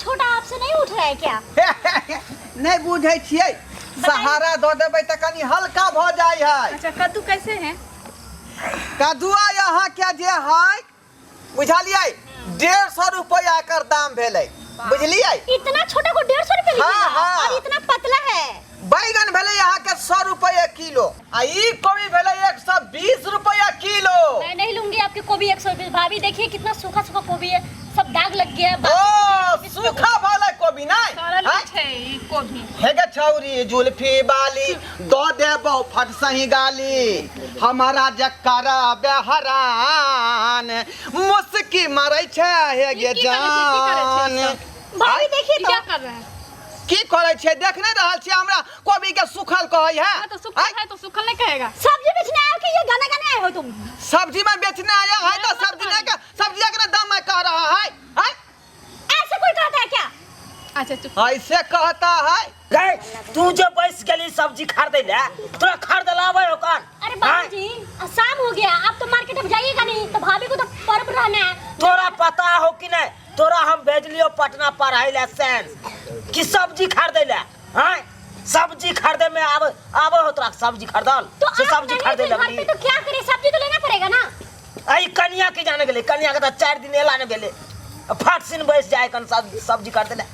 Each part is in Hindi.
छोटा आपसे नहीं उठ रहा है क्या? नहीं बुझे छिए, सहारा दो देबै त कनी हल्का भ जाय है। अच्छा कद्दू कैसे है? कद्दुआ यहाँ क्या जे है बुझलिए 150 रुपया एकर दाम भेलै, बुझलिए? इतना छोटा को 150 रुपए हाँ, हाँ। और इतना पतला है। बैगन भेलै यहाँ के 100 रुपया किलो, आ ई कोबी भेलै 120 रुपया किलो। मैं नहीं लूंगी आपके गोभी 100 रुपए। भाभी देखिए कितना सूखा सूखा गोभी है, सब दाग लग गया है। ओ सूखा वाला कोबी नहीं सरल छै ई गोभी। हेगे छौरी जुल्फी बाली दो देबो फट सही गाली, हमारा जक्करा बेहरान मुस्की मारै छै हेगे जान। भाभी देखिए क्या तो कर रहे हैं? की करे छै देख नहीं रहल छी हमरा कोबी के सूखल कहै है। हाँ, तो सूखल है तो सूखल नहीं कहेगा। सब्जी बेचने आए हो कि ये गाना गाने आए हो तुम? सब्जी में बेचने आया है तो सब्जी का दाम मैं कह रहा है, हैं? ऐसे कोई कहता है क्या? अच्छा चुप। ऐसे कहता है। गए तू जो बैस गेली सब्जी खरीदे ले तोरा खरीद लावे हो कौन? अरे बाबूजी शाम हो गया, आप तो मार्केट में जाइएगा नहीं, तो भाभी को तो पर्व रहना है। तोरा पता हो कि नहीं? तोरा हम भेजलियो पटना पढ़ाई ले साइंस कि सब्जी खरीदे ले, हैं? सब्जी खरीदे में आब हो तोरा सब्जी खरीदल तो से आप सब्जी नहीं खरीदे तो घर पे तो क्या करें, सब्जी तो लेना पड़ेगा ना। आई कन्या के जाने गेले, कन्या के तो 4 दिन एला ने भेले, फट सिन बैस जाए कन सब्जी खरीदे ले।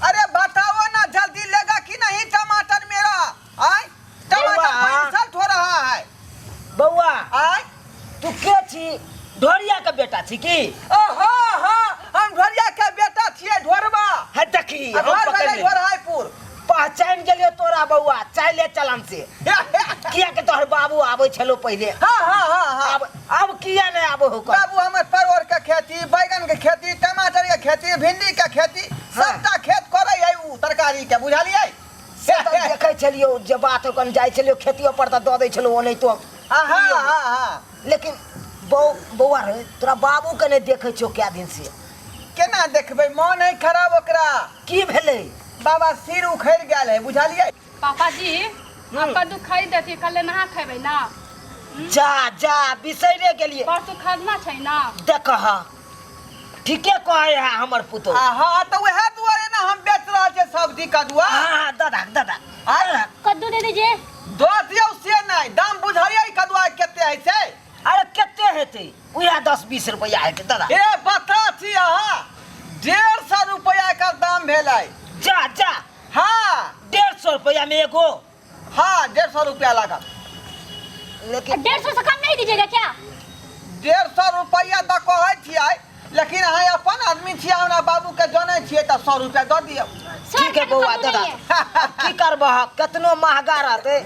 अरे बताओ ना जल्दी लेगा कि नहीं टमाटर मेरा, आय टमाटर पैसा हो रहा है। बउआ आय तू के छी? ढोरिया के बेटा छी की? ओहो हो हम ढोरिया के बेटा छिए, ढोरबा है देखी हम घर पकड़ भेलै ले ढोरहाइपुर। पहचान गेलियो तोरा बउआ चाले चलन से। किया के तोहर बाबू आबै छलो पहिले। हाँ हाँ हाँ हाँ अब किया नहीं आबो हो? बाबू हमर परवल के खेती, बैगन के खेती, टमाटर के खेती, भिंडी के खेती, सबटा खेत करे है उ तरकारी के, बुझलिए? से तो देखै छलियो जे बात कन जाय छलियो खेतियो पर त द दै छलो ओनै तो। हाँ हाँ हाँ लेकिन बउआ रे तोरा बाबू के नहीं देखै छो क्या दिन से? केना देखबै, मन है खराब ओकरा। की भेलै? बाबा सिर उखड़ गेल है, बुझलिए? पापा जी आप कद्दू खरीद देती कल नहा खेबै ना। जा जा बिसैरे गेलिए। परसों खरीदना छै ना। देख ठीके कहै है हमर पुतो। हाँ तो वह दुआरे ना हम बेच रहा छे सब्जी कदुआ। हां दादा कद्दू दे दीजिए। दो दियो से नहीं, दाम बुझाइए कदुआ केते है से? अरे केते हेतै? उया 10-20 रुपया हेतै दादा। ए बता छी अहाँ 150 रुपया का दाम भेलै। जा जा हाँ 150 रुपया में एगो। हाँ 150 रुपया लगा, लेकिन 150 से कम नहीं दीजिएगा क्या? 150 रुपया द कहै छियै, लेकिन अहाँ अपन आदमी छियै, हमरा बाबू के जानै छियै त 100 रुपया दऽ दियौ। ठीक है बउआ दादा। की करबह कितनो महंगा रहते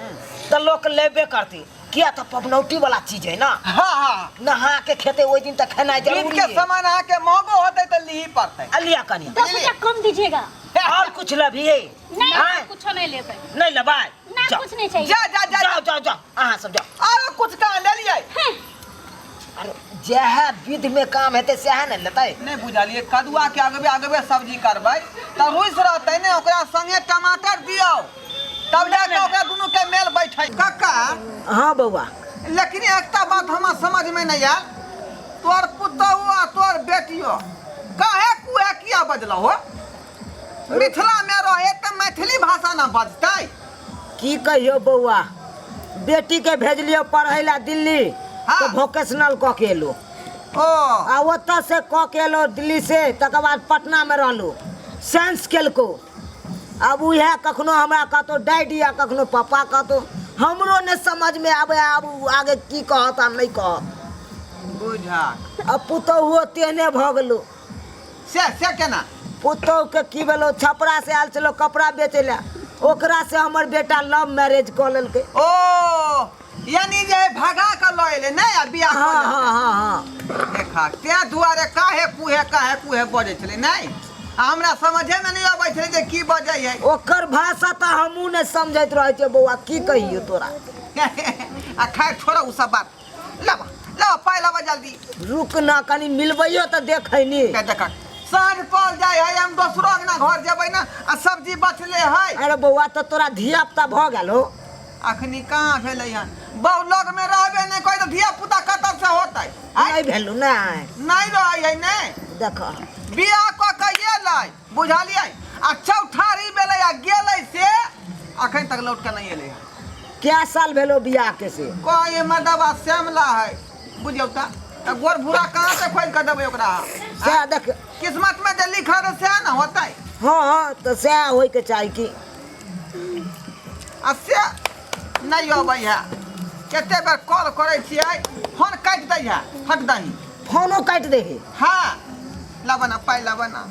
तो लोग लेबे करती, किया तो पबनौटी वाला चीज है ना। हाँ हाँ नहा के खेते वही दिन तक खाना जरूरी के है। सामान अहाँ के महंगो होते तो लीही पड़ते। अलिया कनिया 10 रुपया कम दीजिएगा। और कुछ लभी है? नहीं, हाँ? कुछ नहीं लेबै। नहीं लबाई ना जाओ कुछ नहीं चाहिए। जा जा जा जाओ जाओ जाओ अहाँ सब जाओ। और कुछ कहाँ ले लिए? हैं, अरे जह विध में काम हेते सह न लेते। नहीं बुझलिए, कदुआ के आगबे सब्जी करबै त रुइस रहतै ने, ओकरा संगे टमाटर दियौ तब जाके ओकरा दुनू के मेल बैठै। काका हाँ बउआ लेकिन एकटा बात हमरा समझ में नहीं आयल, तोर पुतहु आ तोर बेटियो काहे कुहे किया बजलो हो? मिथिला में रहे त मैथिली भाषा ना बजतै। की कहियो बउआ, बेटी के भेजलियो पढ़ै ला दिल्ली तो वोकेशनल क के एलो। ओ आ ओतऽ से क के एलो दिल्ली से, तकर बाद पटना में रहलो साइंस केलको। अब उहे कखनो हमरा कहतो डैडी आ कखनो पापा कहतो, हमरो ने समझ में आवे अब आगे की कहत आ नहीं कहत। बुझा अब पुतहु तेहने भ गेलो। से केना? पुतहु के की भेलो, छपरा से आयल छलो कपड़ा बेचे ला, ओकरा से हमर बेटा लव मैरिज क लेलकै। ओ यानी जे भगा के लए ले नहीं आ बियाह हाँ कर हाँ हाँ हाँ देखा ते दुआरे काहे कुहे बजै छलै नहीं, हमरा समझे में नहीं आबै छलै जे की बजै है। ओकर भाषा तो हमू ने समझैत रहे छे बउआ, की कहियो तोरा। आ खैर छोड़ा उ सब बात, लावा लावा पाइ लावा जल्दी। रुक ना कनी मिलबैयो तो देखैनी। देखा साँझ पड़ जाए है, हम दोसरो अंगना घर जेबै ना आ सब्जी बचले है। अरे बउआ तो तोरा धिया पुता भ गेल हो। अखनी कहाँ भेलै हन, बहु लग में रहबे नहीं कोई तो धिया पुता कतऽ से होतै? नहीं भेलू नहीं नहीं रहै है नहीं, देख बियाह क के एलै है बुझलिए आ चौठारी बेले आ गेले से अखन तक लौट के नहीं एले है क्या साल भेलो बियाह के से कोई मर्दबा श्यामला है बुझियौ त गोर भूरा कहाँ से खोल कर देबै ओकरा से देख किस्मत में जे लिखल है से ना होतै हाँ तो से होय के चाही कि आ से नहीं अबै है कते बेर कॉल करे छियै फोन काट दै है हट दही फोनो काट दे है हाँ लबना पाई लबना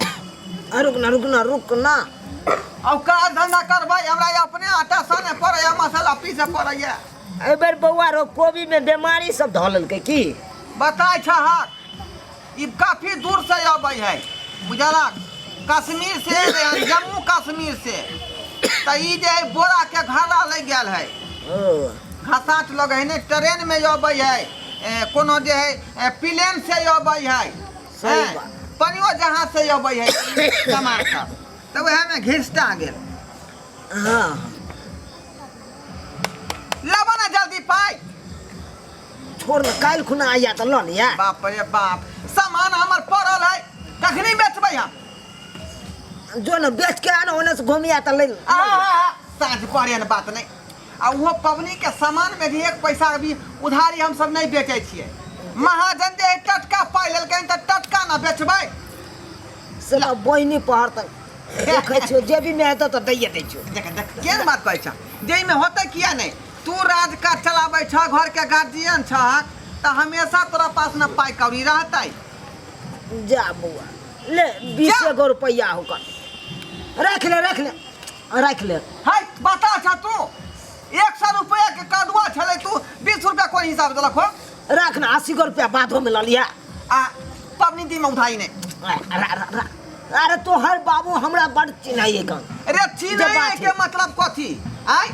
रुक ना अब काज धंधा करबै हमरा अपने आटा साने पड़ै है मसाला पीसे पड़ै है एहि बेर बौआ रो कोबी में बीमारी सब धऽ लेलकै की बताय छहक ई काफी दूर से अबै है बुझलक कश्मीर से जम्मू कश्मीर से त ई जे है बोरा के घड़ा लग गेल है ओ घसाट लगे है ने ट्रेन में अबै है कोनो जे है प्लेन से अबै है सही बात। पनियो जहाज से अबै है सामान सब तब वह में घिसटा गेल हाँ लबा ना जल्दी पाई छोड़ न काल्हि खुना आया तऽ लऽ लिया बाप रे बाप सामान हमर पड़ल है कखनी बेचबै हम जो न बेच के आना ओने से घूमिया तऽ ले साँझ पड़े न बात नहीं आ वो पबनी के सामान में भी एक पैसा भी उधारी हम सब नहीं बेचे छियै महाजन जे टटका पाई लेलकै त टटका ना बेचबै से बहिनी पहर तक देखै छियो जे भी में हेतौ तऽ दैये दै छियो देख देख केहन बात कहै छ जे में होतै किया नहीं तू राजकाज चलाबै छ घर के गार्जियन छ त हमेशा तोरा पास न पाई कौड़ी रहतै जा बौआ ले 20 गो रुपया होकर रख ले हाय बता छ तू 100 रुपया के कदुआ छलै तू 20 रुपया कोन हिसाब देलक हो रख न 80 गो रुपया बादो में लऽ लिया आ पबनी दिन में उधारी नहीं अरे तो हर बाबू हमरा बड़ चिन्हाइए कन अरे चिन्है के मतलब कथी आय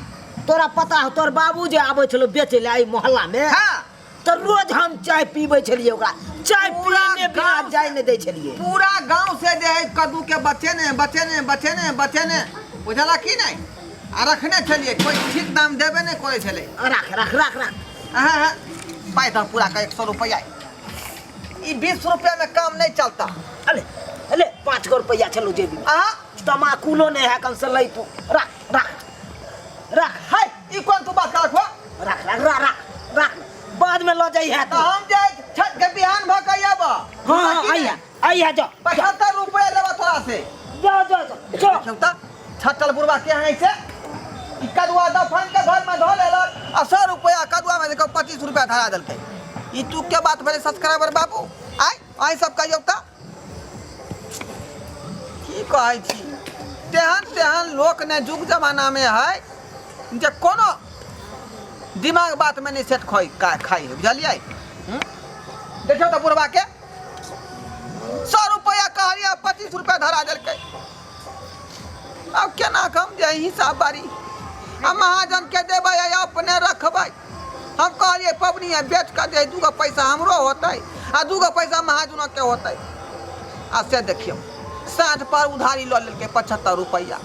तोरा पता हो तोर बाबू जे आबै छलो बेचे ले आई मोहल्ला में हां तो रोज हम चाय पीबै छलिए ओकरा चाय पीने बिना जाय नहीं दै छलिए पूरा गांव से जे है कद्दू के बच्चे ने बुझला की नहीं आ रखने छलिए कोई ठीक दाम देबे नहीं करे छले रख हां पाई द पूरा का 100 रुपया ई 20 रुपया में काम नहीं चलता अले 5 गो रुपया चलो जेबी हां तमाकुलो नहीं है कल से लई तू रख हाय ई कोन तू बात करख रख बाद में लो जाई है तो हम जे छठ के बिहान भ के आबा हां आइया जा 75 रुपया लेबा तोरा से जा छौता छटल बुरबा के है से ई कदुआ दफन के घर में धो लेलक आ 100 रुपया कदुआ में देखो 25 रुपया धरा देलकै ई तू के बात भेले सब्सक्राइबर बाबू आई सब कहियो त की कहै छी तेहन लोक ने जुग जमाना में है जे कोनो दिमाग बात में नहीं सेट खाई बुझलिए देखियो तो बुढ़वा के 100 रुपया कहलिए 25 रुपया धरा देलकै अब केना कम जे हिसाब बारी आ महाजन के देबै अपने रखबै हम कहलिए पबनी है बेच कर दे 2 पैसा हमरो होतै आ 2 पैसा महाजन के होतै आ से देखियो 60 पर उधारी ल लेलकै 75 रुपया